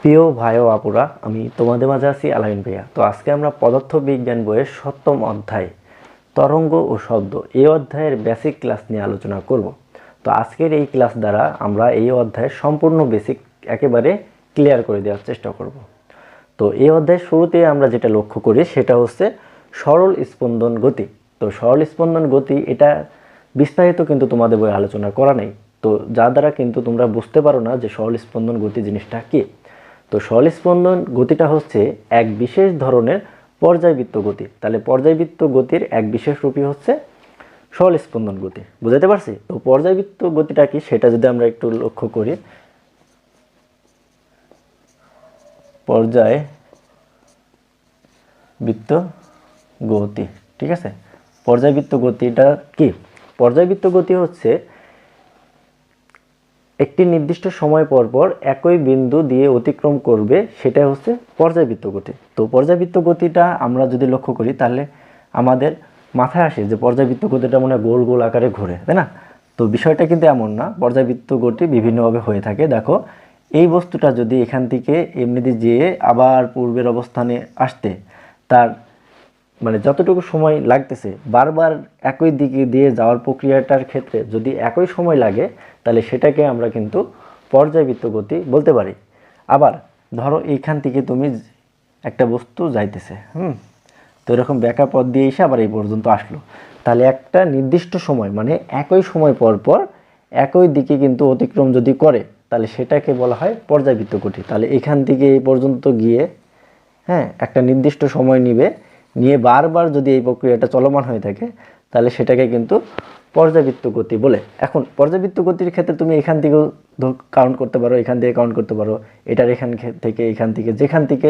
প্রিয় ভাই ও আপুরা, আমি তোমাদের মাঝে আছি আলামিন ভাইয়া। তো আজকে আমরা পদার্থবিজ্ঞান বইয়ের 7ম অধ্যায় তরঙ্গ ও শব্দ এই অধ্যায়ের বেসিক ক্লাস নিয়ে আলোচনা করব। তো আজকের এই ক্লাস দ্বারা আমরা এই অধ্যায়ের সম্পূর্ণ বেসিক একেবারে ক্লিয়ার করে দেওয়ার চেষ্টা করব। তো এই অধ্যায়ের শুরুতে আমরা যেটা লক্ষ্য করি সেটা হচ্ছে সরল স্পন্দন গতি। তো সরল স্পন্দন গতি এটা বিস্তারিত কিন্তু তোমাদের বই আলোচনা করা নেই, তো যার দ্বারা কিন্তু তোমরা বুঝতে পারো না যে সরল স্পন্দন গতি জিনিসটা কী। তো সরল স্পন্দন গতিটা হচ্ছে এক বিশেষ ধরনের পর্যায়বৃত্ত গতি। তাহলে পর্যায়বৃত্ত গতির এক বিশেষ রূপই হচ্ছে সরল স্পন্দন গতি। বুঝাতে পারছি? তো পর্যায়বৃত্ত গতিটা কি সেটা যদি আমরা একটু লক্ষ্য করি, পর্যায়বৃত্ত গতি, ঠিক আছে। পর্যায়বৃত্ত গতিটা কি? পর্যায়বৃত্ত গতি হচ্ছে একটি নির্দিষ্ট সময় পর পর একই বিন্দু দিয়ে অতিক্রম করবে, সেটা হচ্ছে পর্যায়বৃত্ত গতি। তো পর্যায়বৃত্ত গতিটা আমরা যদি লক্ষ্য করি তাহলে আমাদের মাথায় আসে যে পর্যায়বৃত্ত গতিটা মনে হয় গোল গোল আকারে ঘোরে, তাই না? তো বিষয়টা কিন্তু এমন না। পর্যায়বৃত্ত গতি বিভিন্নভাবে হয়ে থাকে। দেখো, এই বস্তুটা যদি এখান থেকে এমনিতে যেয়ে আবার পূর্বের অবস্থানে আসতে তার মানে যতটুকু সময় লাগতেছে, বারবার একই দিকে দিয়ে যাওয়ার প্রক্রিয়াটার ক্ষেত্রে যদি একই সময় লাগে তাহলে সেটাকে আমরা কিন্তু পর্যায়বৃত্ত গতি বলতে পারি। আবার ধরো এইখান থেকে তুমি একটা বস্তু যাইতেছে, তো এরকম ব্যাকা পথ দিয়ে এসে আবার এই পর্যন্ত আসলো, তাহলে একটা নির্দিষ্ট সময় মানে একই সময় পর পর একই দিকে কিন্তু অতিক্রম যদি করে তাহলে সেটাকে বলা হয় পর্যায়বৃত্ত গতি। তাহলে এখান থেকে এই পর্যন্ত গিয়ে একটা নির্দিষ্ট সময় নিয়ে বারবার যদি এই প্রক্রিয়াটা চলমান হয়ে থাকে তাহলে সেটাকে কিন্তু পর্যাবৃত্ত গতি বলে। এখন পর্যাবৃত্ত গতির ক্ষেত্রে তুমি এখান থেকেও কাউন্ট করতে পারো, এখান থেকে কাউন্ট করতে পারো, এটার এখান থেকে যেখান থেকে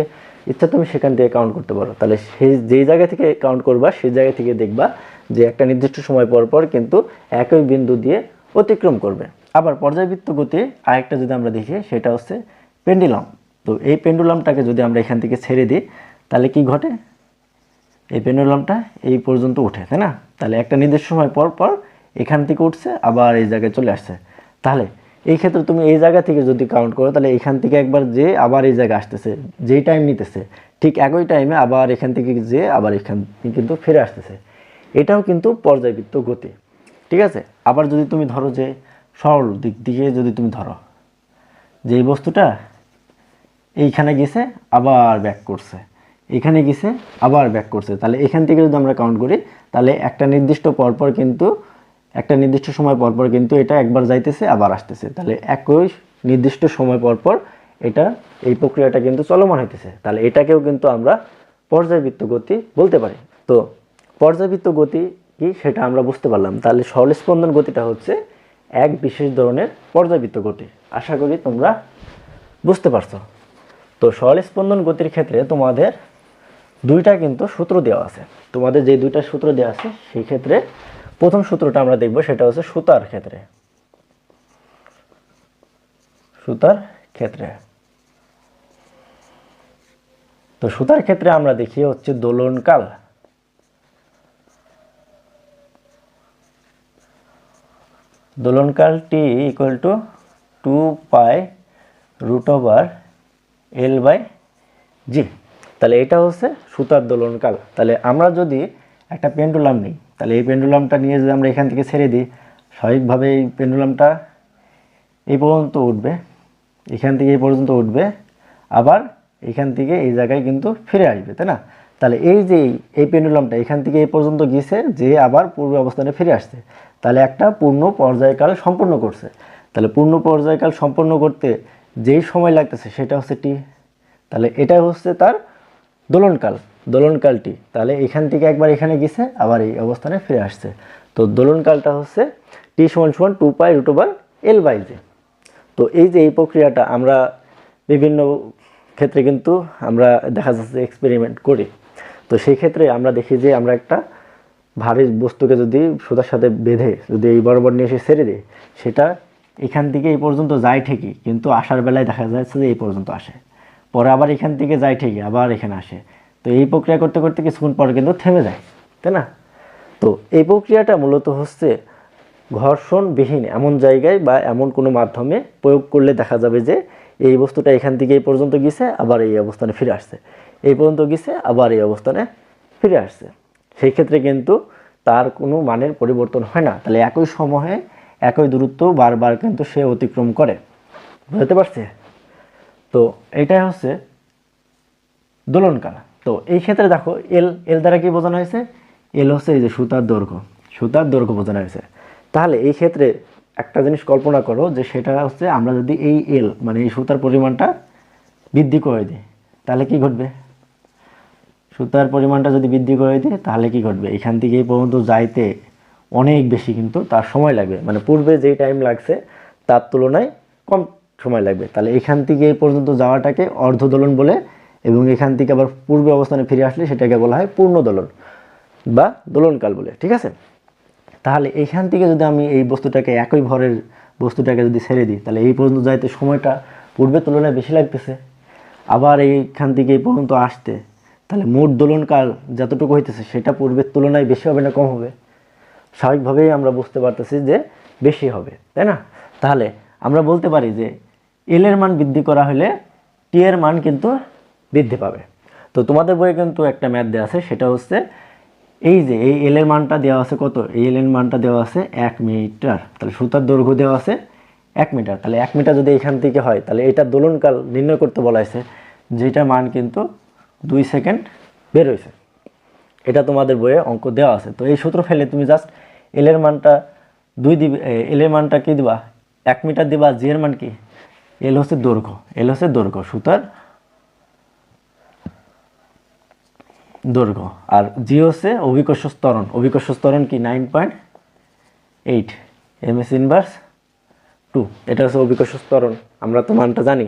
ইচ্ছা তুমি সেখান থেকে কাউন্ট করতে পারো। তাহলে সেই যেই জায়গা থেকে কাউন্ট করবা সেই জায়গা থেকে দেখবা যে একটা নির্দিষ্ট সময় পর পর কিন্তু একই বিন্দু দিয়ে অতিক্রম করবে। আবার পর্যাবৃত্ত গতি আরেকটা যদি আমরা দেখি সেটা হচ্ছে পেন্ডুলাম। তো এই পেন্ডুলামটাকে যদি আমরা এখান থেকে ছেড়ে দিই তাহলে কি ঘটে? এই পেন্ডুলামটা এই পর্যন্ত উঠে, তাই না? তাহলে একটা নির্দিষ্ট সময় পর পর এখান থেকে উঠছে আবার এই জায়গায় চলে আসছে। তাহলে এই ক্ষেত্রে তুমি এই জায়গা থেকে যদি কাউন্ট করো তাহলে এখান থেকে একবার যে আবার এই জায়গায় আসতেছে, যেই টাইম নিতেছে ঠিক একই টাইমে আবার এখান থেকে যে আবার এখান কিন্তু ফিরে আসতেছে। এটাও কিন্তু পর্যায়বৃত্ত গতি, ঠিক আছে। আবার যদি তুমি ধরো যে সরল দিক দিয়ে যদি তুমি ধরো যে এই বস্তুটা এইখানে গেছে আবার ব্যাক করছে, এখানে গেছে আবার ব্যাক করছে, তাহলে এখান থেকে যদি আমরা কাউন্ট করি তাহলে একটা নির্দিষ্ট পরপর কিন্তু একটা নির্দিষ্ট সময় পরপর কিন্তু এটা একবার যাইতেছে আবার আসতেছে, তাহলে একই নির্দিষ্ট সময় পরপর এটা এই প্রক্রিয়াটা কিন্তু চলমান হইতেছে। তাহলে এটাকেও কিন্তু আমরা পর্যায়বৃত্ত গতি বলতে পারি। তো পর্যায়বৃত্ত গতি কি সেটা আমরা বুঝতে পারলাম। তাহলে সরল স্পন্দন গতিটা হচ্ছে এক বিশেষ ধরনের পর্যায়বৃত্ত গতি। আশা করি তোমরা বুঝতে পারছো। তো সরল স্পন্দন গতির ক্ষেত্রে তোমাদের দুইটা কিন্তু সূত্র দেওয়া আছে। তোমাদের যে দুইটা সূত্র দেওয়া আছে সেই ক্ষেত্রে প্রথম সূত্রটা আমরা দেখব, সেটা হচ্ছে সুতার ক্ষেত্রে। তো সুতার ক্ষেত্রে আমরা দেখি হচ্ছে দোলনকালটি ইকুয়াল টু 2π√L/G। তাহলে এটা হচ্ছে সুতার দোলনকাল। তাহলে আমরা যদি একটা পেন্ডুলাম নিই তাহলে এই পেন্ডুলামটা নিয়ে যদি আমরা এখান থেকে ছেড়ে দিই, স্বাভাবিকভাবে এই পেন্ডুলামটা এই পর্যন্ত উঠবে, এখান থেকে এই পর্যন্ত উঠবে, আবার এখান থেকে এই জায়গায় কিন্তু ফিরে আসবে, তাই না? তাহলে এই যে এই পেন্ডুলামটা এখান থেকে এই পর্যন্ত গিয়েছে, যে আবার পূর্ব অবস্থানে ফিরে আসছে, তাহলে একটা পূর্ণ পর্যায়কাল সম্পন্ন করছে। তাহলে পূর্ণ পর্যায়কাল সম্পন্ন করতে যেই সময় লাগতেছে সেটা হচ্ছে টি। তাহলে এটা হচ্ছে তার দোলনকালটি। তাহলে এখান থেকে একবার এখানে গেছে আবার এই অবস্থানে ফিরে আসছে। তো দোলনকালটা হচ্ছে টি = 2π√L/G। তো এই যে এই প্রক্রিয়াটা আমরা বিভিন্ন ক্ষেত্রে কিন্তু আমরা দেখা যাচ্ছে এক্সপেরিমেন্ট করি। তো সেই ক্ষেত্রে আমরা দেখি যে আমরা একটা ভারী বস্তুকে যদি সুতার সাথে বেঁধে যদি এই বরাবর নিয়ে এসে ছেড়ে দিই, সেটা এখান থেকে এই পর্যন্ত যায় ঠিকই, কিন্তু আসার বেলায় দেখা যাচ্ছে যে এই পর্যন্ত আসে, পরে আবার এখান থেকে যায় ঠিকই আবার এখানে আসে। তো এই প্রক্রিয়া করতে করতে কিছুক্ষণ পরে কিন্তু থেমে যায়, তাই না? তো এই প্রক্রিয়াটা মূলত হচ্ছে ঘর্ষণবিহীন এমন জায়গায় বা এমন কোনো মাধ্যমে প্রয়োগ করলে দেখা যাবে যে এই বস্তুটা এখান থেকে এই পর্যন্ত গেছে, আবার এই অবস্থানে ফিরে আসছে, এই পর্যন্ত গেছে, আবার এই অবস্থানে ফিরে আসছে। সেই ক্ষেত্রে কিন্তু তার কোনো মানের পরিবর্তন হয় না। তাহলে একই সময়ে একই দূরত্ব বারবার কিন্তু সে অতিক্রম করে। বুঝতে পারছে? তো এটাই হচ্ছে দোলনকাল। তো এই ক্ষেত্রে দেখো এল দ্বারা কি বোঝানো হয়েছে? এল হচ্ছে এই যে সুতার দৈর্ঘ্য বোঝানো হয়েছে। তাহলে এই ক্ষেত্রে একটা জিনিস কল্পনা করো যে সেটা হচ্ছে আমরা যদি এই এল মানে এই সুতার পরিমাণটা বৃদ্ধি করে দিই তাহলে কি ঘটবে? সুতার পরিমাণটা যদি বৃদ্ধি করে দিই তাহলে কি ঘটবে? এখান থেকে এই পর্যন্ত যাইতে অনেক বেশি কিন্তু তার সময় লাগবে, মানে পূর্বে যেই টাইম লাগছে তার তুলনায় কম সময় লাগবে। তাহলে এখান থেকে এই পর্যন্ত যাওয়াটাকে অর্ধ দোলন বলে, এবং এখান থেকে আবার পূর্বে অবস্থানে ফিরে আসলে সেটাকে বলা হয় পূর্ণ দোলন বা দোলনকাল বলে। ঠিক আছে? তাহলে এইখান থেকে যদি আমি এই বস্তুটাকে একই ভরের বস্তুটাকে যদি ছেড়ে দিই তাহলে এই পর্যন্ত যাইতে সময়টা পূর্বের তুলনায় বেশি লাগতেছে। আবার এইখান থেকে এই পর্যন্ত আসতে তাহলে মোট দোলনকাল যতটুকু হইতেছে সেটা পূর্বের তুলনায় বেশি হবে না কম হবে? স্বাভাবিকভাবেই আমরা বুঝতে পারতেছি যে বেশি হবে, তাই না? তাহলে আমরা বলতে পারি যে এল এর মান বৃদ্ধি করা হলে টি এর মান কিন্তু বৃদ্ধি পাবে। তো তোমাদের বইয়ে কিন্তু একটা ম্যাথ দেওয়া আছে, সেটা হচ্ছে এই যে এই এল এর মানটা দেওয়া আছে কত? এই এল এর মানটা দেওয়া আছে 1 মিটার। তাহলে সুতার দৈর্ঘ্য দেওয়া আছে 1 মিটার। তাহলে 1 মিটার যদি এখান থেকে হয় তাহলে এটা দোলনকাল নির্ণয় করতে বলা হয়েছে, যেটার মান কিন্তু 2 সেকেন্ড বের হয়েছে। এটা তোমাদের বইয়ে অঙ্ক দেওয়া আছে। তো এই সূত্র ফেলে তুমি জাস্ট এল এর মানটা 2 দিবে, এল এর মানটা কি দিবা? 1 মিটার দিবা। জি এর মান কি? এল হচ্ছে দৈর্ঘ্য, সুতার দৈর্ঘ্য, আর জি হচ্ছে অভিকর্ষ ত্বরণ কি 9.8 এমএস ইনভার্স 2। এটা হচ্ছে অভিকর্ষ ত্বরণ, আমরা তো মানটা জানি।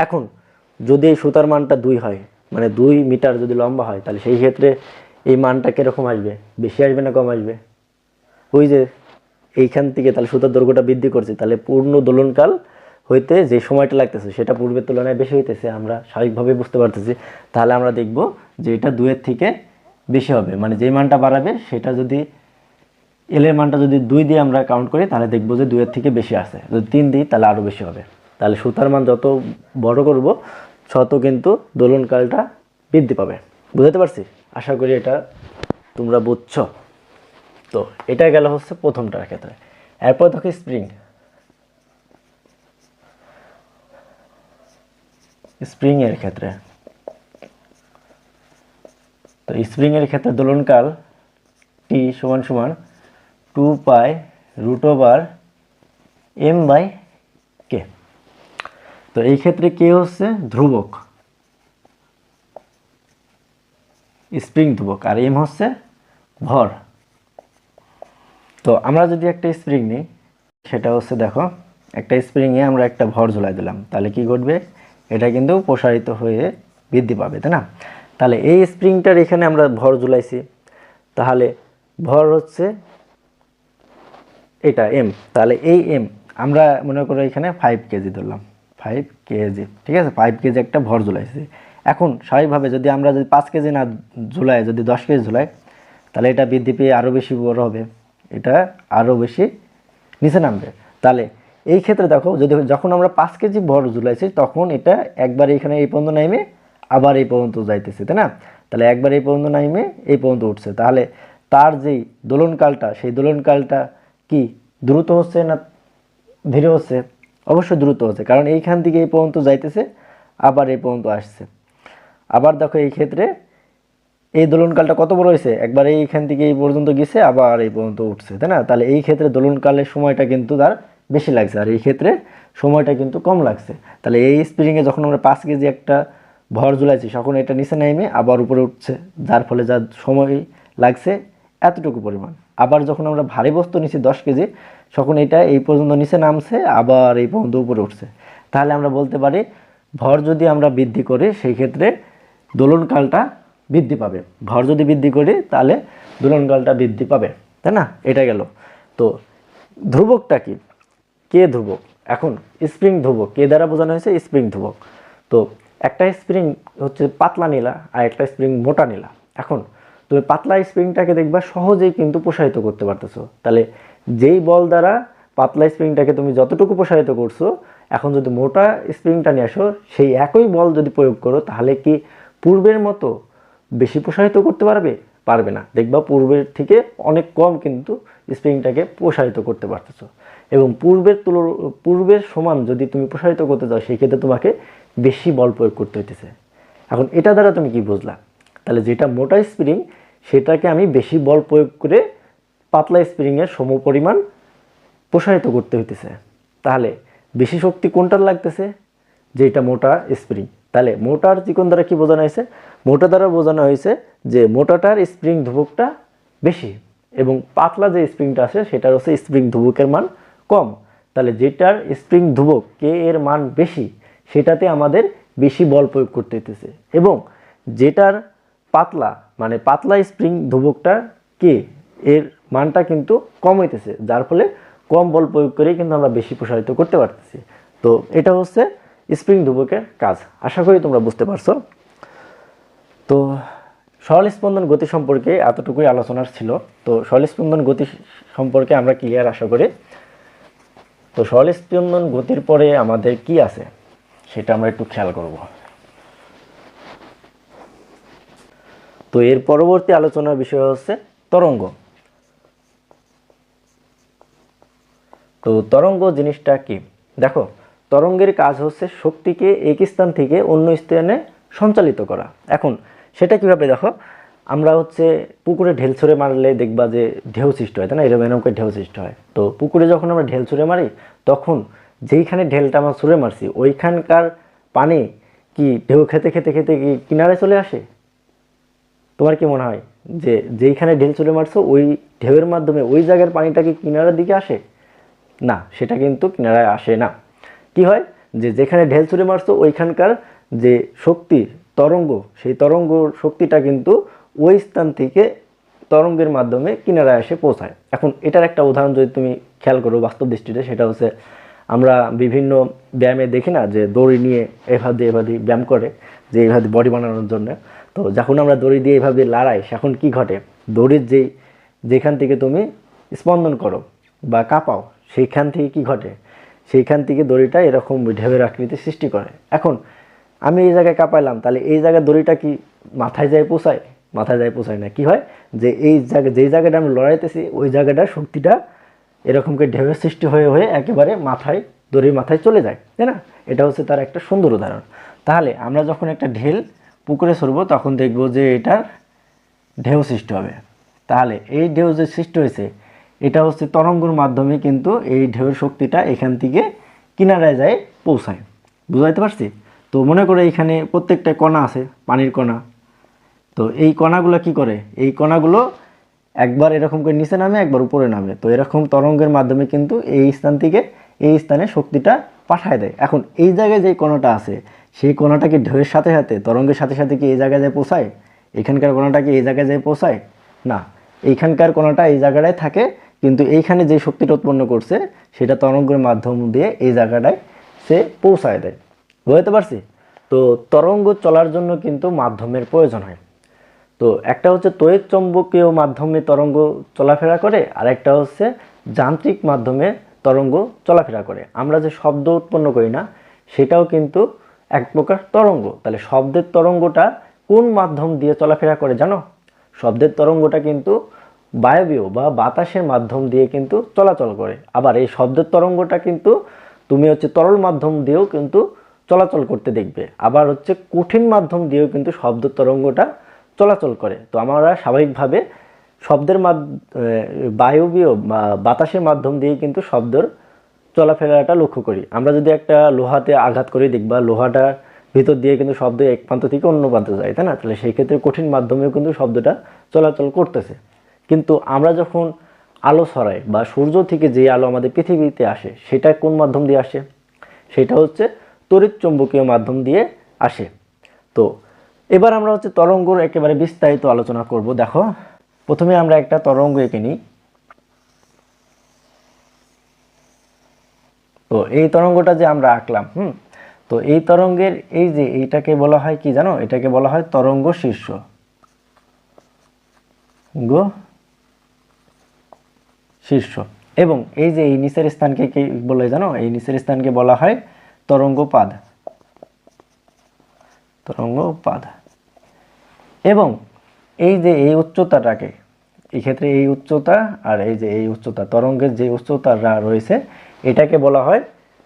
এখন যদি এই সুতার মানটা 2 হয়, মানে 2 মিটার যদি লম্বা হয়, তাহলে সেই ক্ষেত্রে এই মানটা কীরকম আসবে? বেশি আসবে না কম আসবে? ওই যে এইখান থেকে তাহলে সুতার দৈর্ঘ্যটা বৃদ্ধি করছে, তাহলে পূর্ণ দোলনকাল হইতে যে সময়টা লাগতেছে সেটা পূর্বের তুলনায় বেশি হইতেছে, আমরা স্বাভাবিকভাবে বুঝতে পারতেছি। তাহলে আমরা দেখব যে এটা 2 এর থেকে বেশি হবে, মানে যে মানটা বাড়াবে সেটা যদি এল এর মানটা যদি 2 দিয়ে আমরা কাউন্ট করি তাহলে দেখব যে 2 এর থেকে বেশি আসে। যদি 3 দিই তাহলে আরও বেশি হবে। তাহলে সুতার মান যত বড় করব তত কিন্তু দোলনকালটা বৃদ্ধি পাবে। বুঝতে পারছি? আশা করি এটা তোমরা বুঝছো। তো এটা গেল হচ্ছে প্রথমটার ক্ষেত্রে। এরপর দেখো স্প্রিং এর ক্ষেত্রে। তো স্প্রিং এর ক্ষেত্রে দোলনকাল টি সমান সমান 2 পাই √m/k। তো এই ক্ষেত্রে কে হচ্ছে ধ্রুবক, স্প্রিং ধ্রুবক, আর এম হচ্ছে ভর। তো আমরা যদি একটা স্প্রিং নিই, সেটা হচ্ছে দেখো একটা স্প্রিংয়ে আমরা একটা ভর ঝুলাই দিলাম, তাহলে কি ঘটবে? এটা কিন্তু প্রসারিত হয়ে বৃদ্ধি পাবে, তাই না? তাহলে এই স্প্রিংটার এখানে আমরা ভর ঝুলাইছি, তাহলে ভর হচ্ছে এটা এম। তাহলে এই এম আমরা মনে করো এখানে 5 কেজি ধরলাম, 5 কেজি, ঠিক আছে? 5 কেজি একটা ভর ঝুলাইছি। এখন স্বাভাবিকভাবে যদি আমরা যদি 5 কেজি না ঝুলাই, যদি 10 কেজি ঝুলাই, তাহলে এটা বৃদ্ধি পেয়ে আরও বেশি বড় হবে, এটা আরও বেশি নিচে নামবে। তাহলে এই ক্ষেত্রে দেখো যখন আমরা 5 কেজি ভর ঝুলাইছি তখন এটা একবার এখানে এই পর্যন্ত নামে আবার এই পর্যন্ত যাইতেছে, তাই না? তাহলে একবার এই পর্যন্ত নামে এই পর্যন্ত উঠছে। তাহলে তার যেই দোলনকালটা, সেই দোলনকালটা কি দ্রুত হচ্ছে না ধীরে হচ্ছে? অবশ্যই দ্রুত হচ্ছে, কারণ এইখান থেকে এই পর্যন্ত যাইতেছে আবার এই পর্যন্ত আসছে। আবার দেখো এই ক্ষেত্রে এই দোলনকালটা কত বড় হয়েছে? একবার এইখান থেকে এই পর্যন্ত গেছে আবার এই পর্যন্ত উঠছে, তাই না? তাহলে এই ক্ষেত্রে দোলনকালের সময়টা কিন্তু তার বেশি লাগছে, আর এই ক্ষেত্রে সময়টা কিন্তু কম লাগছে। তাহলে এই স্প্রিংয়ে যখন আমরা 5 কেজি একটা ভর ঝুলাইছি তখন এটা নিচে নেমে আবার উপরে উঠছে, যার ফলে যা সময় লাগছে এতটুকু পরিমাণ। আবার যখন আমরা ভারী বস্তু নিচ্ছি 10 কেজি তখন এটা এই পর্যন্ত নিচে নামছে আবার এই পর্যন্ত উপরে উঠছে। তাহলে আমরা বলতে পারি ভর যদি আমরা বৃদ্ধি করি সেই ক্ষেত্রে দোলনকালটা বৃদ্ধি পাবে। ভর যদি বৃদ্ধি করি তাহলে দোলনকালটা বৃদ্ধি পাবে, তাই না? এটা গেল। তো ধ্রুবকটা কি? কে ধ্রুবক। এখন স্প্রিং ধ্রুবক কে দ্বারা বোঝানো হয়েছে? স্প্রিং ধ্রুবক। তো একটা স্প্রিং হচ্ছে পাতলা নিলা আর একটা স্প্রিং মোটা নিলা। এখন তুমি পাতলা স্প্রিংটাকে দেখবা সহজেই কিন্তু প্রসারিত করতে পারতেছো। তাহলে যেই বল দ্বারা পাতলা স্প্রিংটাকে তুমি যতটুকু প্রসারিত করছো এখন যদি মোটা স্প্রিংটা নিয়ে আসো, সেই একই বল যদি প্রয়োগ করো, তাহলে কি পূর্বের মতো বেশি প্রসারিত করতে পারবে না। দেখবা পূর্বের থেকে অনেক কম কিন্তু স্প্রিংটাকে প্রসারিত করতে পারতেছো। এবং পূর্বের সমান যদি তুমি প্রসারিত করতে চাও, সেই ক্ষেত্রে তোমাকে বেশি বল প্রয়োগ করতে হইতেছে। এখন এটা দ্বারা তুমি কি বুঝলা? তাহলে যেটা মোটা স্প্রিং সেটাকে আমি বেশি বল প্রয়োগ করে পাতলা স্প্রিংয়ের সমপরিমাণ প্রসারিত করতে হইতেছে। তাহলে বেশি শক্তি কোনটার লাগতেছে? যেটা মোটা স্প্রিং। তাহলে মোটার চিকন দ্বারা কি বোঝানো হয়েছে? মোটা দ্বারা বোঝানো হয়েছে যে মোটাটার স্প্রিং ধ্রুবকটা বেশি এবং পাতলা যে স্প্রিংটা আছে সেটার হচ্ছে স্প্রিং ধ্রুবকের মান কম। তাহলে যেটার স্প্রিং ধ্রুবক কে এর মান বেশি, সেটাতে আমাদের বেশি বল প্রয়োগ করতে হইতেছে। এবং যেটার পাতলা স্প্রিং ধ্রুবকটা কে এর মানটা কিন্তু কম হইতেছে, যার ফলে কম বল প্রয়োগ করেই কিন্তু আমরা বেশি প্রসারিত করতে পারতেছি। তো এটা হচ্ছে স্প্রিং ধ্রুবকের কাজ। আশা করি তোমরা বুঝতে পারছো। তো সরল স্পন্দন গতি সম্পর্কে এতটুকুই আলোচনার ছিল। তো সরল স্পন্দন গতি সম্পর্কে আমরা ক্লিয়ার আশা করি। তো সরল স্পন্দন গতির পরে আমাদের কি আছে সেটা আমরা একটু খেয়াল করব। তো এর পরবর্তী আলোচনার বিষয় হচ্ছে তরঙ্গ। তো তরঙ্গ জিনিসটা কি? দেখো, তরঙ্গের কাজ হচ্ছে শক্তিকে এক স্থান থেকে অন্য স্থানে সঞ্চালিত করা। এখন সেটা কিভাবে? দেখো, আমরা পুকুরে ঢেল ছুঁড়ে মারলে দেখবা যে ঢেউ সৃষ্টি হয়, তাই না? এরকম করে ঢেউ সৃষ্টি হয়। তো পুকুরে যখন আমরা ঢেল ছুঁড়ে মারি, তখন যেইখানে ঢেলটা আমরা ছুঁড়ে মারছি ওইখানকার পানি কি ঢেউ খেতে খেতে খেতে কি কিনারে চলে আসে? তোমার কি মনে হয় যে যেইখানে ঢেল ছুঁড়ে মারছো ওই ঢেউয়ের মাধ্যমে ওই জায়গার পানিটা কি কিনারের দিকে আসে? না, সেটা কিন্তু কিনারায় আসে না। কি হয় যে যেখানে ঢেল ছুঁড়ে মারছো ওইখানকার যে শক্তি তরঙ্গ, সেই তরঙ্গ শক্তিটা কিন্তু ওই স্থান থেকে তরঙ্গের মাধ্যমে কিনারায় এসে পৌঁছায়। এখন এটার একটা উদাহরণ যদি তুমি খেয়াল করো বাস্তব দৃষ্টিতে, সেটা হচ্ছে আমরা বিভিন্ন ব্যায়ামে দেখি না যে দড়ি নিয়ে এভাবে ব্যায়াম করে, যে এইভাবে বডি বানানোর জন্য। তো যখন আমরা দড়ি দিয়ে এইভাবে লড়াই, এখন কি ঘটে? দড়ির যেখান থেকে তুমি স্পন্দন করো বা কাঁপাও, সেইখান থেকে কি ঘটে? সেইখান থেকে দড়িটা এরকম ঢেউয়ের আকৃতি সৃষ্টি করে। এখন আমি এই জায়গায় কাঁপাইলাম, তাহলে এই জায়গায় দড়িটা কি মাথায় যায় পৌঁছায়? মাথায় যায় পৌঁছায় না। কি হয় যে যেই জায়গাটা আমি লড়াইতেছি ওই জায়গাটার শক্তিটা এরকম করে ঢেউয়ের সৃষ্টি হয়ে হয়ে একেবারে দড়ির মাথায় চলে যায়, তাই না? এটা হচ্ছে তার একটা সুন্দর উদাহরণ। তাহলে আমরা যখন একটা ঢেল পুকুরে ছুড়বো তখন দেখবো যে এটার ঢেউ সৃষ্টি হবে। তাহলে এই ঢেউ যে সৃষ্টি হয়েছে এটা হচ্ছে তরঙ্গের মাধ্যমে কিন্তু এই ঢেউর শক্তিটা এখান থেকে কিনারায় যায় পৌঁছায়। বুঝাইতে পারছি? তো মনে করে এখানে প্রত্যেকটা কণা আছে, পানির কণা। তো এই কণাগুলো কি করে? এই কণাগুলো একবার এরকম করে নিচে নামে, একবার উপরে নামে। তো এরকম তরঙ্গের মাধ্যমে কিন্তু এই স্থান থেকে এই স্থানে শক্তিটা পাঠায় দেয়। এখন এই জায়গায় যে কণাটা আছে সেই কণাটা কি ঢেউয়ের সাথে সাথে তরঙ্গের সাথে সাথে কি এই জায়গায় যায় পৌঁছায়? এখানকার কণাটা কি এই জায়গায় যায় পৌঁছায়? না, এইখানকার কণাটা এই জায়গাটায় থাকে, কিন্তু এইখানে যে শক্তিটা উৎপন্ন করছে সেটা তরঙ্গের মাধ্যম দিয়ে এই জায়গাটায় সে পৌঁছায় দেয়। বুঝতে পারছি? তো তরঙ্গ চলার জন্য কিন্তু মাধ্যমের প্রয়োজন হয়। তো একটা হচ্ছে তড়িৎ চৌম্বকীয় মাধ্যমে তরঙ্গ চলাফেরা করে, আর একটা হচ্ছে যান্ত্রিক মাধ্যমে তরঙ্গ চলাফেরা করে। আমরা যে শব্দ উৎপন্ন করি না, সেটাও কিন্তু এক প্রকার তরঙ্গ। তাহলে শব্দের তরঙ্গটা কোন মাধ্যম দিয়ে চলাফেরা করে জানো? শব্দের তরঙ্গটা কিন্তু বায়বীয় বা বাতাসের মাধ্যম দিয়ে কিন্তু চলাচল করে। আবার এই শব্দের তরঙ্গটা কিন্তু তুমি তরল মাধ্যম দিয়েও কিন্তু চলাচল করতে দেখবে। আবার কঠিন মাধ্যম দিয়েও কিন্তু শব্দ তরঙ্গটা চলাচল করে। তো আমরা স্বাভাবিকভাবে শব্দের বায়বীয় বা বাতাসের মাধ্যম দিয়ে কিন্তু শব্দের চলাফেরাটা লক্ষ্য করি। আমরা যদি একটা লোহাতে আঘাত করি, দেখবা লোহাটার ভিতর দিয়ে কিন্তু শব্দ এক প্রান্ত থেকে অন্য প্রান্তে যায়, তাই না? তাহলে সেই ক্ষেত্রে কঠিন মাধ্যমেও কিন্তু শব্দটা চলাচল করতেছে। কিন্তু আমরা যখন আলো ছড়াই বা সূর্য থেকে যে আলো আমাদের পৃথিবীতে আসে, সেটা কোন মাধ্যম দিয়ে আসে? সেটা হচ্ছে তড়িৎ চৌম্বকীয় মাধ্যম দিয়ে আসে। তো এবার আমরা তরঙ্গর একেবারে বিস্তারিত আলোচনা করব। দেখো, প্রথমে আমরা একটা তরঙ্গ এঁকে নিই। তো এই তরঙ্গটা যে আমরা আঁকলাম, তো এই তরঙ্গের এইটাকে বলা হয় কি জানো? এটাকে বলা হয় তরঙ্গ শীর্ষ। এবং এই নিচের স্থানকে কি বলে জানো? এই নিচের স্থানকে বলা হয় তরঙ্গপাদ, তরঙ্গপাদ। এবং এই যে এই উচ্চতাটাকে, এই ক্ষেত্রে এই উচ্চতা আর এই যে এই উচ্চতা, তরঙ্গের যে উচ্চতাটা রয়েছে এটাকে বলা হয়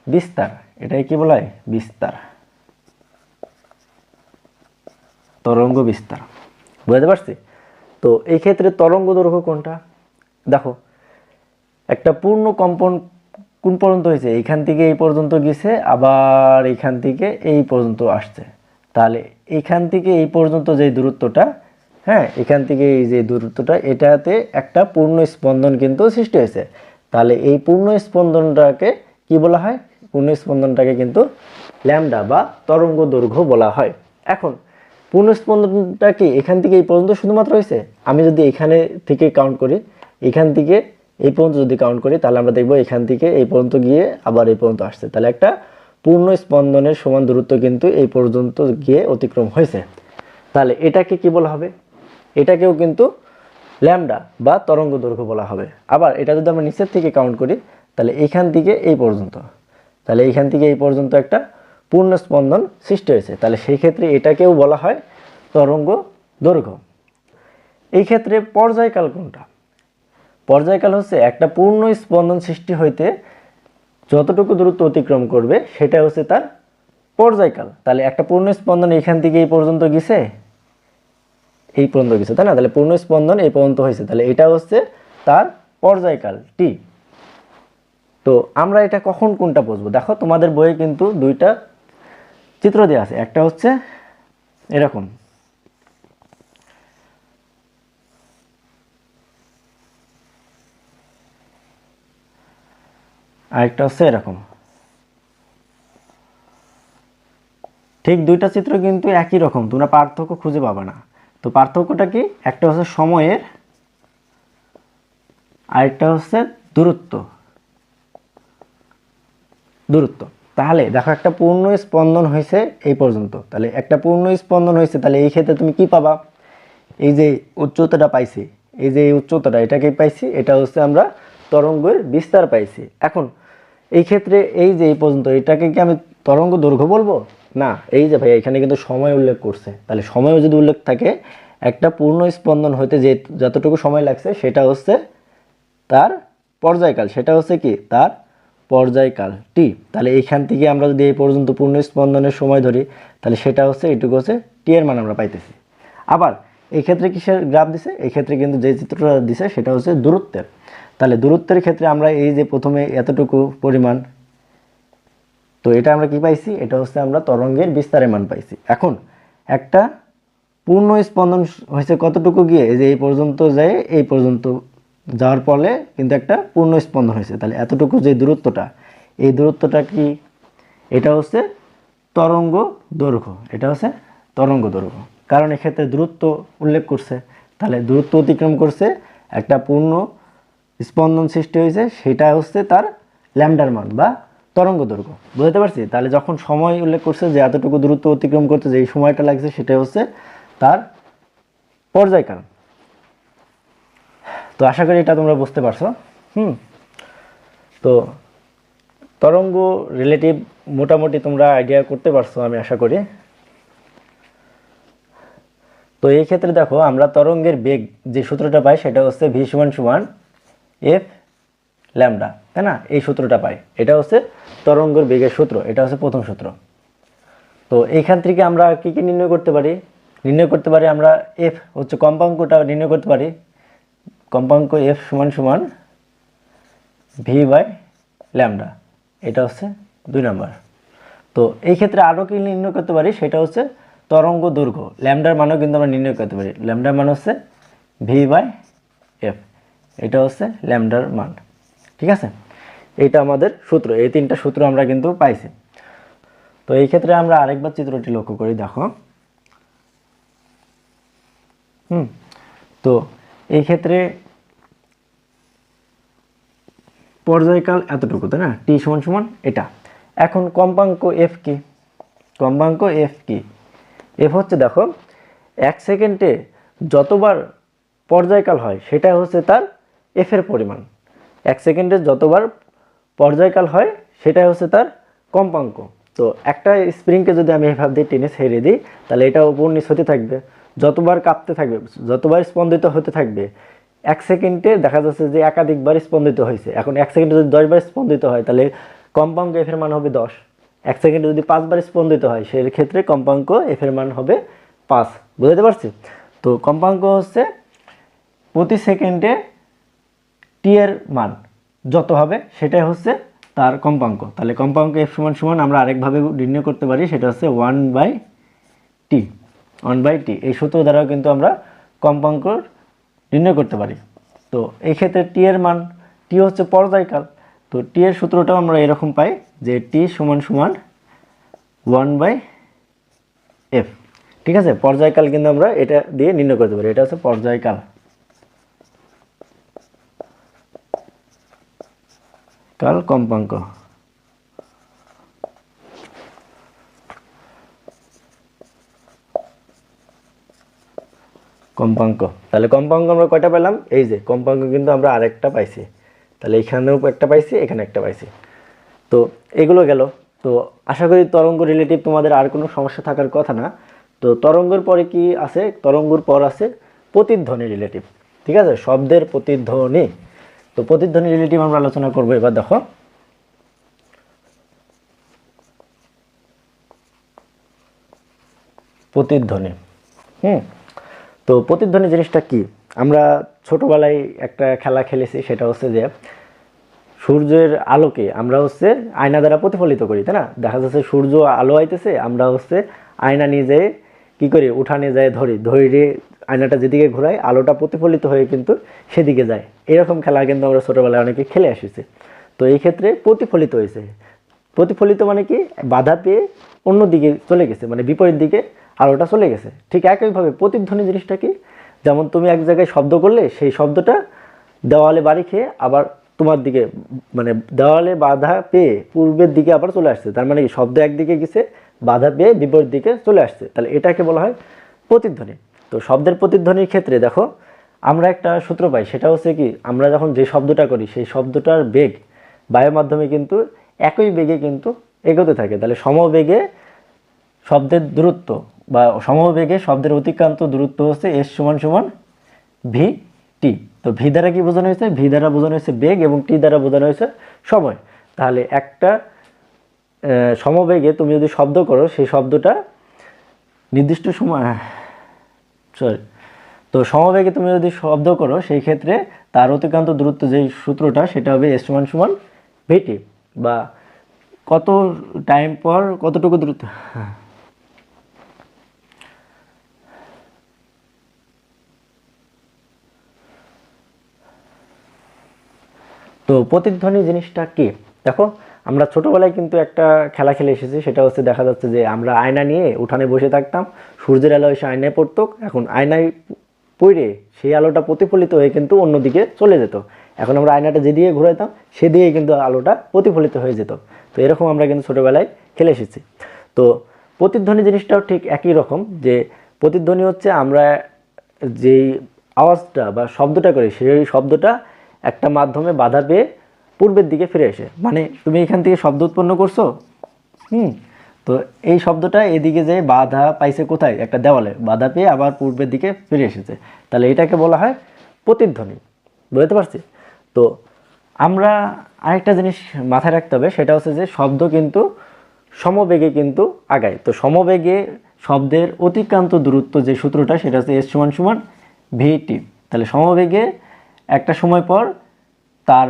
বিস্তার। এটাকে কি বলা হয়? বিস্তার, তরঙ্গ বিস্তার। বুঝতে পারছি? তো এই ক্ষেত্রে তরঙ্গ দৈর্ঘ্য কোনটা? দেখো, একটা পূর্ণ কম্পন কোন পর্যন্ত হয়েছে? এইখান থেকে এই পর্যন্ত গেছে, আবার এইখান থেকে এই পর্যন্ত আসছে। তাহলে এইখান থেকে এই পর্যন্ত যে দূরত্বটা, হ্যাঁ, এখান থেকে এই যে দূরত্বটা, এটাতে একটা পূর্ণ স্পন্দন কিন্তু সৃষ্টি হয়েছে। তাহলে এই পূর্ণ স্পন্দনটাকে কি বলা হয়? পূর্ণ স্পন্দনটাকে কিন্তু ল্যামডা বা তরঙ্গ দৈর্ঘ্য বলা হয়। এখন পূর্ণ স্পন্দনটা কি এখান থেকে এই পর্যন্ত শুধুমাত্র হয়েছে? আমি যদি এখানে থেকে কাউন্ট করি, এখান থেকে এই পর্যন্ত যদি কাউন্ট করি, তাহলে আমরা দেখব এখান থেকে এই পর্যন্ত গিয়ে আবার এই পর্যন্ত আসছে। তাহলে একটা পূর্ণ স্পন্দনের সমান দূরত্ব কিন্তু এই পর্যন্ত গিয়ে অতিক্রম হয়েছে। তাহলে এটাকে কি বলা হবে? এটাকেও কিন্তু ল্যামডা বা তরঙ্গ দৈর্ঘ্য বলা হবে। আবার এটা যদি আমরা নিচের থেকে কাউন্ট করি, তাহলে এইখান থেকে এই পর্যন্ত, তাহলে এইখান থেকে এই পর্যন্ত একটা পূর্ণ স্পন্দন সৃষ্টি হয়েছে। তাহলে সেই ক্ষেত্রে এটাকেও বলা হয় তরঙ্গ দৈর্ঘ্য। এই ক্ষেত্রে পর্যায়কাল কোনটা? পর্যায়কাল হচ্ছে একটা পূর্ণ স্পন্দন সৃষ্টি হইতে যতটুকু দূরত্ব অতিক্রম করবে সেটা হচ্ছে তার পর্যায়কাল। তাহলে একটা পূর্ণ স্পন্দন এখান থেকে এই পর্যন্ত গেছে, এই পর্যন্ত গেছে, তাই না? তাহলে পূর্ণ স্পন্দন এই পর্যন্ত হয়েছে, তাহলে এটা হচ্ছে তার পর্যায়কাল টি। তো আমরা এটা কখন কোনটা বুঝবো? দেখো, তোমাদের বইয়ে কিন্তু দুইটা চিত্র দেওয়া আছে। একটা হচ্ছে এরকম, আরেকটা হচ্ছে এরকম। ঠিক দুইটা চিত্র কিন্তু একই রকম, তোমরা পার্থক্য খুঁজে পাবে না। তো পার্থক্যটা কি? একটা হচ্ছে সময়ের, আরেকটা হচ্ছে দূরত্ব। দূরত্ব। তাহলে দেখো, একটা পূর্ণ স্পন্দন হয়েছে এই পর্যন্ত, তাহলে একটা পূর্ণ স্পন্দন হয়েছে, তাহলে এই ক্ষেত্রে তুমি কি পাবা? এই যে উচ্চতাটা পাইছি, এই যে এই উচ্চতাটা, এটাকে পাইছি, এটা হচ্ছে আমরা তরঙ্গের বিস্তার পাইছি। এখন এই ক্ষেত্রে এই যে এই পর্যন্ত, এটাকে কি আমি তরঙ্গ দৈর্ঘ্য বলবো? না। এই যে ভাই, এখানে কিন্তু সময় উল্লেখ করছে, তাহলে সময়ও যদি উল্লেখ থাকে, একটা পূর্ণ স্পন্দন হইতে যে যতটুকু সময় লাগছে সেটা হচ্ছে তার পর্যায়কাল, সেটা হচ্ছে কি তার পর্যায়কাল টি। তাহলে এইখান থেকে আমরা যদি এই পর্যন্ত পূর্ণ স্পন্দনের সময় ধরি, তাহলে সেটা হচ্ছে এইটুকু হচ্ছে টি এর মান আমরা পাইতেছি। আবার এই ক্ষেত্রে কিসের গ্রাফ দিছে? এই ক্ষেত্রে কিন্তু যে চিত্রটা দিছে সেটা হচ্ছে দূরত্বের। তাহলে দূরত্বের ক্ষেত্রে আমরা এই যে প্রথমে এতটুকু পরিমাণ, তো এটা আমরা কি পাইছি? এটা হচ্ছে আমরা তরঙ্গের বিস্তারের মান পাইছি। এখন একটা পূর্ণ স্পন্দন হয়েছে কতটুকু গিয়ে? এই যে এই পর্যন্ত যায়, এই পর্যন্ত যাওয়ার ফলে কিন্তু একটা পূর্ণ স্পন্দন হয়েছে। তাহলে এতটুকু যে দূরত্বটা, এই দূরত্বটা কি? এটা হচ্ছে তরঙ্গ দৈর্ঘ্য। এটা হচ্ছে তরঙ্গ দৈর্ঘ্য, কারণ এক্ষেত্রে দূরত্ব উল্লেখ করছে। তাহলে দূরত্ব অতিক্রম করছে, একটা পূর্ণ স্পন্দন সৃষ্টি হয়েছে, সেটা হচ্ছে তার ল্যামডার মান বা তরঙ্গ দৈর্ঘ্য। বুঝতে পারছি? তাহলে যখন সময় উল্লেখ করছে যে এতটুকু দূরত্ব অতিক্রম করতে যে এই সময়টা লাগছে, সেটা হচ্ছে তার পর্যায়কাল। তো আশা করি এটা তোমরা বুঝতে পারছো। তো তরঙ্গ রিলেটিভ মোটামুটি তোমরা আইডিয়া করতে পারছো আমি আশা করি। তো এই ক্ষেত্রে দেখো, আমরা তরঙ্গের বেগ যে সূত্রটা পাই সেটা হচ্ছে ভি সমান সমান এফ ল্যামডা, তাই না? এই সূত্রটা পাই, এটা হচ্ছে তরঙ্গের বেগের সূত্র, এটা হচ্ছে প্রথম সূত্র। তো এইখান থেকে আমরা কি কি নির্ণয় করতে পারি? নির্ণয় করতে পারি আমরা এফ হচ্ছে কম্পাঙ্কটা নির্ণয় করতে পারি। কম্পাঙ্ক এফ সমান সমান ভি বাই ল্যামডা, এটা হচ্ছে 2 নম্বর। তো এই ক্ষেত্রে আরও কি নির্ণয় করতে পারি? সেটা হচ্ছে তরঙ্গ দৈর্ঘ্য, ল্যামডার মানও কিন্তু আমরা নির্ণয় করতে পারি। ল্যামডার মান হচ্ছে ভি বাই এফ, এটা হচ্ছে ল্যামডার মান। ঠিক আছে? এইটা আমাদের সূত্র, এই 3টা সূত্র আমরা কিন্তু পাইছি। তো এই ক্ষেত্রে আমরা আরেকবার চিত্রটি লক্ষ্য করি, দেখো। তো এই ক্ষেত্রে পর্যায়কাল এতটুকু, তাই না? টি সমান সমান এটা। এখন কম্পাঙ্ক এফ কি? কম্পাঙ্ক এফ কি? এফ হচ্ছে, দেখো, 1 সেকেন্ডে যতবার পর্যায়কাল হয় সেটা হচ্ছে তার এফ এর পরিমাণ। 1 সেকেন্ডে যতবার পর্যায়কাল হয় সেটাই হচ্ছে তার কম্পাঙ্ক। তো একটা স্প্রিংকে যদি আমি এভাবে দিয়ে টেনে ছেড়ে দিই তাহলে এটা উপর নিচ হতে থাকবে, যতবার কাঁপতে থাকবে, যতবার স্পন্দিত হতে থাকবে, 1 সেকেন্ডে দেখা যাচ্ছে যে একাধিকবার স্পন্দিত হয়েছে। এখন 1 সেকেন্ডে যদি 10 বার স্পন্দিত হয় তাহলে কম্পাঙ্ক এফ এর মান হবে 10। 1 সেকেন্ডে যদি 5 বার স্পন্দিত হয় সেক্ষেত্রে কম্পাঙ্ক এফ এর মান হবে 5। বুঝতে পারছি? তো কম্পাঙ্ক হচ্ছে প্রতি সেকেন্ডে টি এর মান যত হবে সেটাই হচ্ছে তার কম্পাঙ্ক। তাহলে কম্পাঙ্ক এফ সমান সমান আমরা আরেকভাবে নির্ণয় করতে পারি, সেটা হচ্ছে 1/t। 1/t এই সূত্র দ্বারাও কিন্তু আমরা কম্পাঙ্ক নির্ণয় করতে পারি। তো এই ক্ষেত্রে টি এর মান, টি হচ্ছে পর্যায়কাল, তো টি এর সূত্রটাও আমরা এরকম পাই যে টি সমান সমান 1/f। ঠিক আছে, পর্যায়কাল কিন্তু আমরা এটা দিয়ে নির্ণয় করতে পারি, এটা হচ্ছে পর্যায়কাল কম্পাঙ্ক। কম্পাঙ্ক, তাহলে কম্পাঙ্ক আমরা কয়টা পেলাম? এই যে কম্পাঙ্ক কিন্তু আমরা আরেকটা পাইছি, তাহলে এখানেও একটা পাইছি, এখানে একটা পাইছি। তো এগুলো গেল। তো আশা করি তরঙ্গ রিলেটিভ তোমাদের আর কোনো সমস্যা থাকার কথা না। তো তরঙ্গের পরে কি আছে? তরঙ্গের পর আছে প্রতিধ্বনি রিলেটিভ। ঠিক আছে, শব্দের প্রতিধ্বনি। তো প্রতিধ্বনি রিলেটিভ আমরা আলোচনা করবো। এবার দেখো প্রতিধ্বনি। তো প্রতিধ্বনি জিনিসটা কি? আমরা ছোটবেলায় একটা খেলা খেলেছি, সেটা হচ্ছে যে সূর্যের আলোকে আমরা হচ্ছে আয়না দ্বারা প্রতিফলিত করি, তাই না? দেখা যাচ্ছে সূর্য আলো আইতেছে, আমরা হচ্ছে আয়না নিয়ে যেয়ে কী করি, উঠানে যায় ধরে আয়নাটা যেদিকে ঘোরায় আলোটা প্রতিফলিত হয়ে কিন্তু সেদিকে যায়। এরকম খেলা কিন্তু আমরা ছোটোবেলায় অনেকে খেলে আসিছি। তো এই ক্ষেত্রে প্রতিফলিত হয়েছে। প্রতিফলিত মানে কি? বাধা পেয়ে অন্য দিকে চলে গেছে, মানে বিপরীত দিকে আলোটা চলে গেছে। ঠিক একইভাবে প্রতিধ্বনি জিনিসটা কি? যেমন তুমি এক জায়গায় শব্দ করলে, সেই শব্দটা দেওয়ালে বাড়ি খেয়ে আবার তোমার দিকে, মানে দেওয়ালে বাধা পেয়ে পূর্বের দিকে আবার চলে আসছে। তার মানে কি? শব্দ একদিকে গেছে, বাধা পেয়ে বিপরীত দিকে চলে আসছে, তাহলে এটাকে বলা হয় প্রতিধ্বনি। তো শব্দের প্রতিধ্বনির ক্ষেত্রে দেখো আমরা একটা সূত্র পাই, সেটা হচ্ছে কি, আমরা যখন যে শব্দটা করি সেই শব্দটার বেগ বায়ুর মাধ্যমে কিন্তু একই বেগে কিন্তু এগোতে থাকে। তাহলে সমবেগে শব্দের দূরত্ব বা সমবেগে শব্দের অতিক্রান্ত দূরত্ব হচ্ছে এস সমান সমান ভি টি। তো ভি দ্বারা কি বোঝানো হয়েছে? ভি দ্বারা বোঝানো হয়েছে বেগ এবং টি দ্বারা বোঝানো হয়েছে সময়। তাহলে একটা সমবেগে তুমি যদি শব্দ করো, সেই শব্দটা নির্দিষ্ট সময় তো সমবেগে তুমি যদি শব্দ করো সেই ক্ষেত্রে তার অতিক্রান্ত দূরত্ব যেই সূত্রটা, সেটা হবে এস সমান সমান ভিটি, বা কত টাইম পর কতটুকু দূরত্ব। তো প্রতিধ্বনি জিনিসটা কি? দেখো আমরা ছোটোবেলায় কিন্তু একটা খেলা খেলে এসেছি, সেটা হচ্ছে দেখা যাচ্ছে যে আমরা আয়না নিয়ে উঠানে বসে থাকতাম, সূর্যের আলো এসে আয়নায় পড়তো, এখন আয়নায় পড়ে সেই আলোটা প্রতিফলিত হয়ে কিন্তু অন্যদিকে চলে যেত। এখন আমরা আয়নাটা যেদিকে ঘুরাইতাম সেদিকে কিন্তু আলোটা প্রতিফলিত হয়ে যেত। তো এরকম আমরা কিন্তু ছোটোবেলায় খেলে এসেছি। তো প্রতিধ্বনি জিনিসটাও ঠিক একই রকম, যে প্রতিধ্বনি হচ্ছে আমরা যেই আওয়াজটা বা শব্দটা করি সেই শব্দটা একটা মাধ্যমে বাধা পেয়ে পূর্বের দিকে ফিরে আসে। মানে তুমি এখান থেকে শব্দ উৎপন্ন করছো, তো এই শব্দটা এদিকে যে বাধা পাইছে কোথায়? একটা দেওয়ালে বাধা পেয়ে আবার পূর্বের দিকে ফিরে এসেছে, তাহলে এটাকে বলা হয় প্রতিধ্বনি। বুঝতে পারছি? তো আমরা আরেকটা জিনিস মাথায় রাখতে হবে, সেটা হচ্ছে যে শব্দ কিন্তু সমবেগে কিন্তু আগায়। তো সমবেগে শব্দের অতিক্রান্ত দূরত্ব যে সূত্রটা, সেটা হচ্ছে এস সমান সমান ভিটি। তাহলে সমবেগে একটা সময় পর তার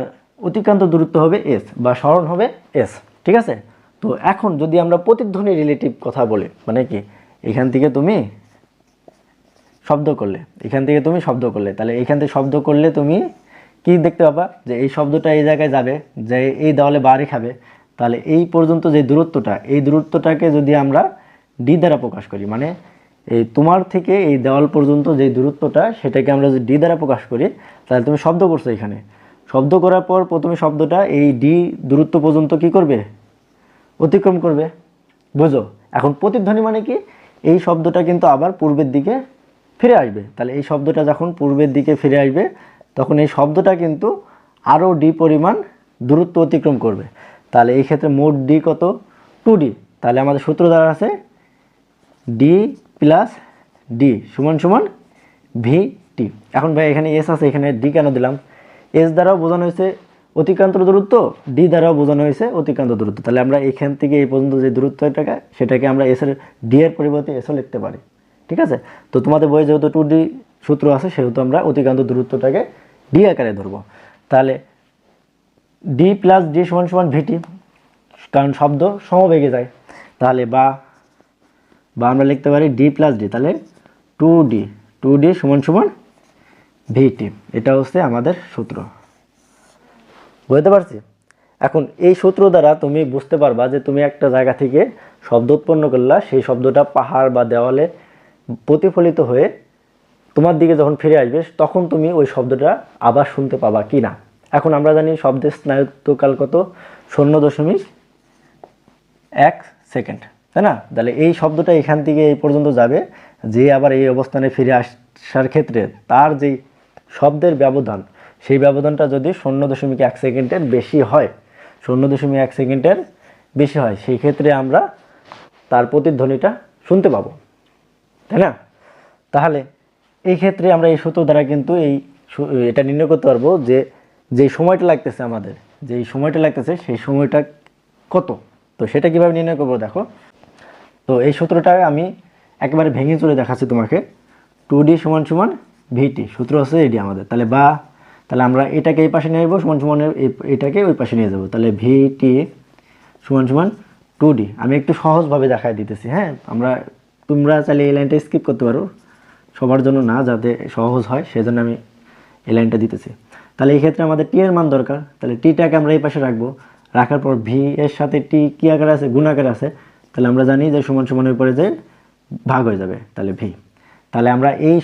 অতিক্রান্ত দূরত্ব হবে এস, বা সরণ হবে এস। ঠিক আছে? তো এখন যদি আমরা প্রতিধ্বনি রিলেটিভ কথা বলি, মানে কি, এখান থেকে তুমি শব্দ করলে, এখান থেকে তুমি শব্দ করলে, তাহলে এখান থেকে শব্দ করলে তুমি কি দেখতে পাবা? যে এই শব্দটা এই জায়গায় যাবে, যে এই দেওয়ালে বাড়ি খাবে, তাহলে এই পর্যন্ত যে দূরত্বটা, এই দূরত্বটাকে যদি আমরা ডি দ্বারা প্রকাশ করি, মানে এই তোমার থেকে এই দেওয়াল পর্যন্ত যে দূরত্বটা, সেটাকে আমরা যদি ডি দ্বারা প্রকাশ করি, তাহলে তুমি শব্দ করছো, এখানে শব্দ করার পর প্রথমে শব্দটা এই ডি দূরত্ব পর্যন্ত কি করবে? অতিক্রম করবে। বুঝো? এখন প্রতিধ্বনি মানে কি? এই শব্দটা কিন্তু আবার পূর্বের দিকে ফিরে আসবে। তাহলে এই শব্দটা যখন পূর্বের দিকে ফিরে আসবে, তখন এই শব্দটা কিন্তু আরও ডি পরিমাণ দূরত্ব অতিক্রম করবে। তাহলে এই ক্ষেত্রে মোট ডি কত? 2D। তাহলে আমাদের সূত্র দ্বারা আছে ডি প্লাস ডি সমান সমান ভি টি। এখন ভাই এখানে এস আছে, এখানে ডি কেন দিলাম? এস দ্বারাও বোঝানো হয়েছে অতিক্রান্ত দূরত্ব, ডি দ্বারাও বোঝানো হয়েছে অতিক্রান্ত দূরত্ব। তাহলে আমরা এখান থেকে এই পর্যন্ত যে দূরত্বটাকে সেটাকে আমরা এস এর ডি এর পরিবর্তে এসও লিখতে পারি, ঠিক আছে। তো তোমাদের বইয়ে যেহেতু 2D সূত্র আছে সেহেতু আমরা অতিক্রান্ত দূরত্বটাকে ডি আকারে ধরবো। তাহলে ডি প্লাস ডি সমান সমান ভিটি, কারণ শব্দ সমবেগে যায়। তাহলে বা আমরা লিখতে পারি ডি প্লাস ডি, তাহলে 2D সমান সমান ভিটি। এটা হচ্ছে আমাদের সূত্র, বুঝতে পারছি। এখন এই সূত্র দ্বারা তুমি বুঝতে পারবা যে তুমি একটা জায়গা থেকে শব্দ উৎপন্ন করলা, সেই শব্দটা পাহাড় বা দেওয়ালে প্রতিফলিত হয়ে তোমার দিকে যখন ফিরে আসবে তখন তুমি ওই শব্দটা আবার শুনতে পাবা কি না। এখন আমরা জানি শব্দের স্নায়ুত্বকাল কত, 0.1 সেকেন্ড, তাই না? তাহলে এই শব্দটা এখান থেকে এই পর্যন্ত যাবে, যে আবার এই অবস্থানে ফিরে আসার ক্ষেত্রে তার যেই শব্দের ব্যবধান, সেই ব্যবধানটা যদি 0.1 সেকেন্ডের বেশি হয়, 0.1 সেকেন্ডের বেশি হয়, সেই ক্ষেত্রে আমরা তার প্রতিধ্বনিটা শুনতে পাবো, তাই না? তাহলে এই ক্ষেত্রে আমরা এই সূত্র দ্বারা কিন্তু এটা নির্ণয় করতে পারবো যে যেই সময়টা লাগতেছে আমাদের, যেই সময়টা লাগতেছে সেই সময়টা কত। তো সেটা কিভাবে নির্ণয় করবো দেখো। তো এই সূত্রটা আমি একেবারে ভেঙে চলে দেখাচ্ছি তোমাকে। 2D সমান সমান ভিটি, সূত্র হচ্ছে এডি আমাদের। তাহলে আমরা এটাকে এই পাশে নিয়ে যাবো, সমান সমান এটাকে ওই পাশে নিয়ে যাবো। তাহলে ভিটি সমান সমান 2D। আমি একটু সহজভাবে দেখাই দিতেছি, হ্যাঁ। তোমরা চাইলে এই লাইনটা স্কিপ করতে পারো, সবার জন্য না, যাতে সহজ হয় সেজন্য আমি এই লাইনটা দিতেছি। তাহলে এই ক্ষেত্রে আমাদের টি এর মান দরকার, তাহলে টিটাকে আমরা এই পাশে রাখবো। রাখার পর ভি এর সাথে টি কি আকারে আছে, গুণ আকারে আছে। তাহলে আমরা জানি যে সমান সমানের পরে যে ভাগ হয়ে যাবে, তাহলে ভি। তাহলে আমরা এই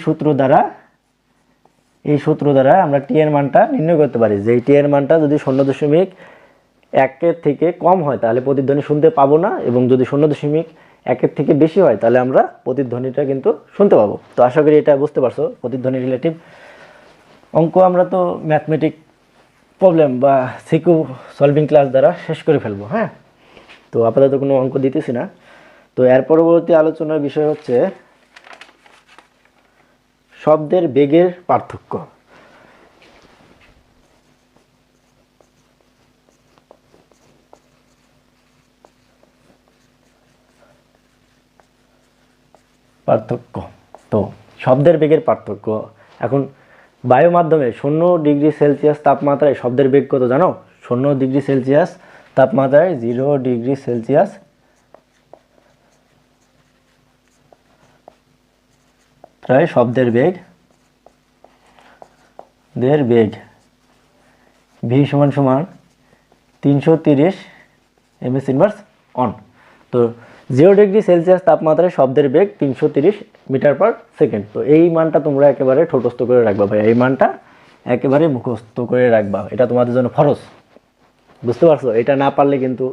সূত্র দ্বারা আমরা টি এর মানটা নির্ণয় করতে পারি, যে টি এর মানটা যদি 0.1 থেকে কম হয় তাহলে প্রতিধ্বনি শুনতে পাবো না, এবং যদি 0.1 থেকে বেশি হয় তাহলে আমরা প্রতিধ্বনিটা কিন্তু শুনতে পাবো। তো আশা করি এটা বুঝতে পারছো প্রতিধ্বনি রিলেটিভ অঙ্ক। আমরা তো ম্যাথমেটিক প্রবলেম বা সিকিউ সলভিং ক্লাস দ্বারা শেষ করে ফেলবো, হ্যাঁ। তো আপাতত কোনো অঙ্ক দিতেছি না। তো এর পরবর্তী আলোচনার বিষয় হচ্ছে শব্দের বেগের পার্থক্য। তো শব্দের বেগের পার্থক্য। এখন বায়ু মাধ্যমে 0°C তাপমাত্রায় শব্দের বেগ কত জানো? 0°C তাপমাত্রায় 0°C প্রায় শব্দের বেগ ভি সমান সমান 330 ms/অন। তো 0°C তাপমাত্রায় শব্দের বেগ 330 মিটার/সেকেন্ড। তো এই মানটা তোমরা একেবারে ঠোঁটস্থ করে রাখবা ভাই, এই মানটা একেবারে মুখস্থ করে রাখবা, এটা তোমাদের জন্য ফরজ, বুঝতে পারছো? এটা না পারলে কিন্তু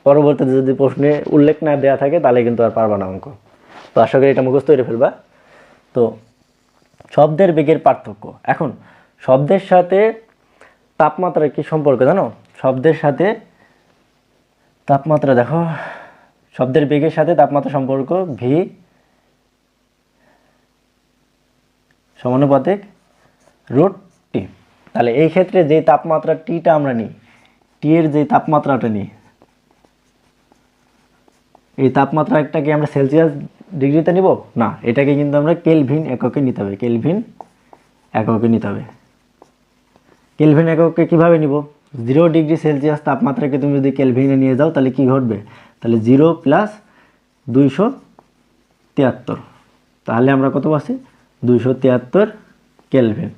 পরবর্তীতে যদি প্রশ্নে উল্লেখ না দেওয়া থাকে তাহলে কিন্তু আর পারবা না অঙ্ক। তো আশা করি এটা মুখস্থ করে ফেলবা। তো শব্দের বেগের পার্থক্য। এখন শব্দের সাথে তাপমাত্রার কি সম্পর্ক জানো? শব্দের সাথে তাপমাত্রা দেখো, শব্দের বেগের সাথে তাপমাত্রা সম্পর্ক ভি সমানুপাতিক √T। তাহলে এই ক্ষেত্রে যে তাপমাত্রা টিটা আমরা নিই, টি এর যে তাপমাত্রাটা নিই, এই তাপমাত্রাটাকে আমরা সেলসিয়াস ডিগ্রিতে নিব না, এটাকে কিন্তু আমরা কেলভিন এককে নিতে হবে। কেলভিন এককে কিভাবে নিব? 0°C তাপমাত্রাকে তুমি যদি কেলভিনে নিয়ে যাও তাহলে কি ঘটবে? তাহলে 0 + 273, তাহলে আমরা কত পাচ্ছি? 273 কেলভিন।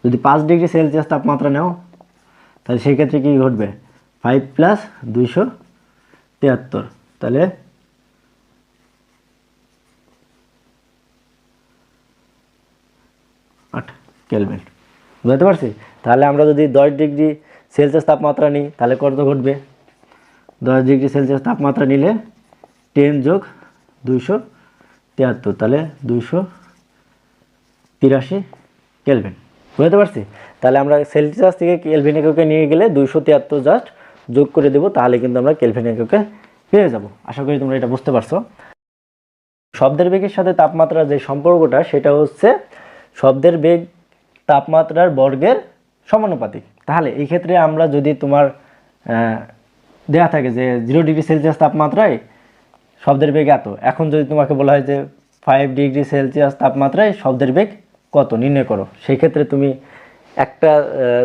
যদি 5°C তাপমাত্রা নাও তাহলে সেই ক্ষেত্রে কি ঘটবে? 5 + 273, তাহলে 8 কেলভিন। বুঝতে পারছি? তাহলে আমরা যদি 10°C তাপমাত্রা নিই তাহলে কত ঘটবে? 10°C তাপমাত্রা নিলে 10 + 273, তাহলে 283 কেলভিন। বুঝতে পারছি? তাহলে আমরা সেলসিয়াস থেকে কেলভিন এককে নিয়ে গেলে 273 জাস্ট যোগ করে দেব, তাহলে কিন্তু আমরা কেলভিন এককে পেয়ে যাব। আশা করি তোমরা এটা বুঝতে পারছো। শব্দের বেগের সাথে তাপমাত্রার যে সম্পর্কটা সেটা হচ্ছে শব্দের বেগ তাপমাত্রার বর্গের সমানুপাতিক। তাহলে এই ক্ষেত্রে আমরা যদি তোমার দেয়া থাকে যে 0 ডিগ্রি সেলসিয়াস তাপমাত্রায় শব্দের বেগ এত, এখন যদি তোমাকে বলা হয় যে 5 ডিগ্রি সেলসিয়াস তাপমাত্রায় শব্দের বেগ কত নির্ণয় করো, সেই ক্ষেত্রে তুমি একটা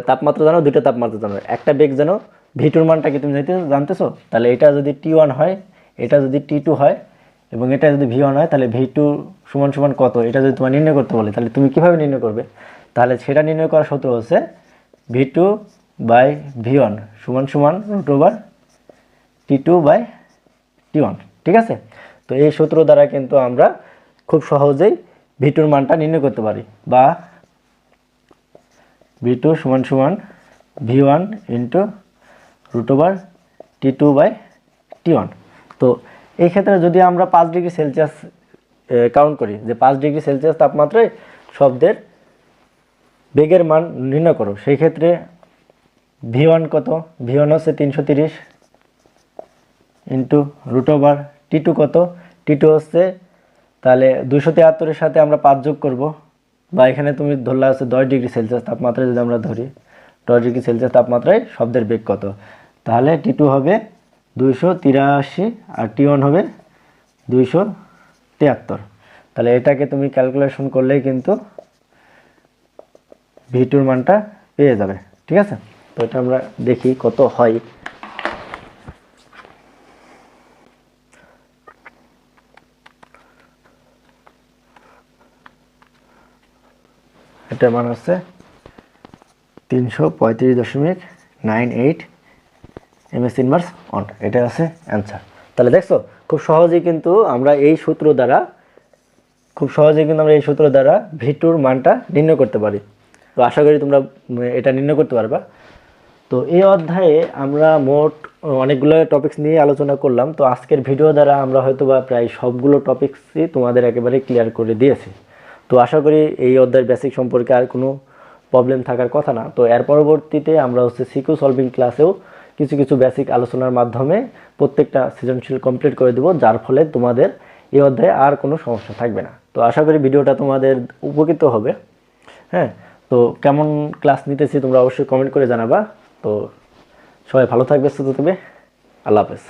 তাপমাত্রা জানো, দুইটা তাপমাত্রা জানো, একটা বেগ জানো, ভিটুর মানটা কি তুমি জানতেছো? তাহলে এটা যদি T1 হয়, এটা যদি T2 হয় এবং এটা যদি V1 হয়, তাহলে V2 সমান সমান কত এটা যদি তোমার নির্ণয় করতে বলে, তাহলে তুমি কিভাবে নির্ণয় করবে? তাহলে সেটা নির্ণয় করার সূত্র হচ্ছে V2 বাই V1 সমান সমান √T2 বাই T1। ঠিক আছে? তো এই সূত্র দ্বারা কিন্তু আমরা খুব সহজেই V2 মানটা নির্ণয় করতে পারি, বা V2 সমান সমান V1 into √T2 by T1। তো এই ক্ষেত্রে যদি আমরা 5 ডিগ্রি সেলসিয়াস কাউন্ট করি যে 5 ডিগ্রি সেলসিয়াস তাপমাত্রায় শব্দের বেগের মান নির্ণয় করো, সেই ক্ষেত্রে V1 কত? V1 হচ্ছে 330 ইন্টু √T2 কত? T2 হচ্ছে তাহলে 273-এর সাথে আমরা 5 যোগ করব, বা এখানে তুমি ধরলা হচ্ছে 10 ডিগ্রি সেলসিয়াস তাপমাত্রায় যদি আমরা ধরি 10 ডিগ্রি সেলসিয়াস তাপমাত্রায় শব্দের বেগ কত, তাহলে T2 হবে 283 আর T1 হবে 273। তাহলে এটাকে তুমি ক্যালকুলেশন করলেই কিন্তু V2 মানটা পেয়ে যাবে। ঠিক আছে? তো এটা আমরা দেখি কত হয়। এটার মান হচ্ছে 335.98 ms ইনভার্স অন। এটা আছে অ্যান্সার। তাহলে দেখছো খুব সহজেই কিন্তু আমরা এই সূত্র দ্বারা V2 মানটা নির্ণয় করতে পারি। তো আশা করি তোমরা এটা নির্ণয় করতে পারবা। তো এই অধ্যায়ে আমরা মোট অনেকগুলো টপিকস নিয়ে আলোচনা করলাম। তো আজকের ভিডিও দ্বারা আমরা হয়তোবা প্রায় সবগুলো টপিকসই তোমাদের একেবারে ক্লিয়ার করে দিয়েছি। তো আশা করি এই অধ্যায়ের বেসিক সম্পর্কে আর কোনো প্রবলেম থাকার কথা না। তো এর পরবর্তীতে আমরা হচ্ছে সিকিউ সলভিং ক্লাসেও কিছু কিছু বেসিক আলোচনার মাধ্যমে প্রত্যেকটা সৃজনশীল কমপ্লিট করে দেব, যার ফলে তোমাদের এই অধ্যায়ে আর কোনো সমস্যা থাকবে না। তো আশা করি ভিডিওটা তোমাদের উপকৃত হবে। হ্যাঁ, তো কেমন ক্লাস নিতেছি তোমরা অবশ্যই কমেন্ট করে জানাবা। তো সবাই ভালো থাকবে, সুস্থ থাকবে। আল্লাহ হাফেজ।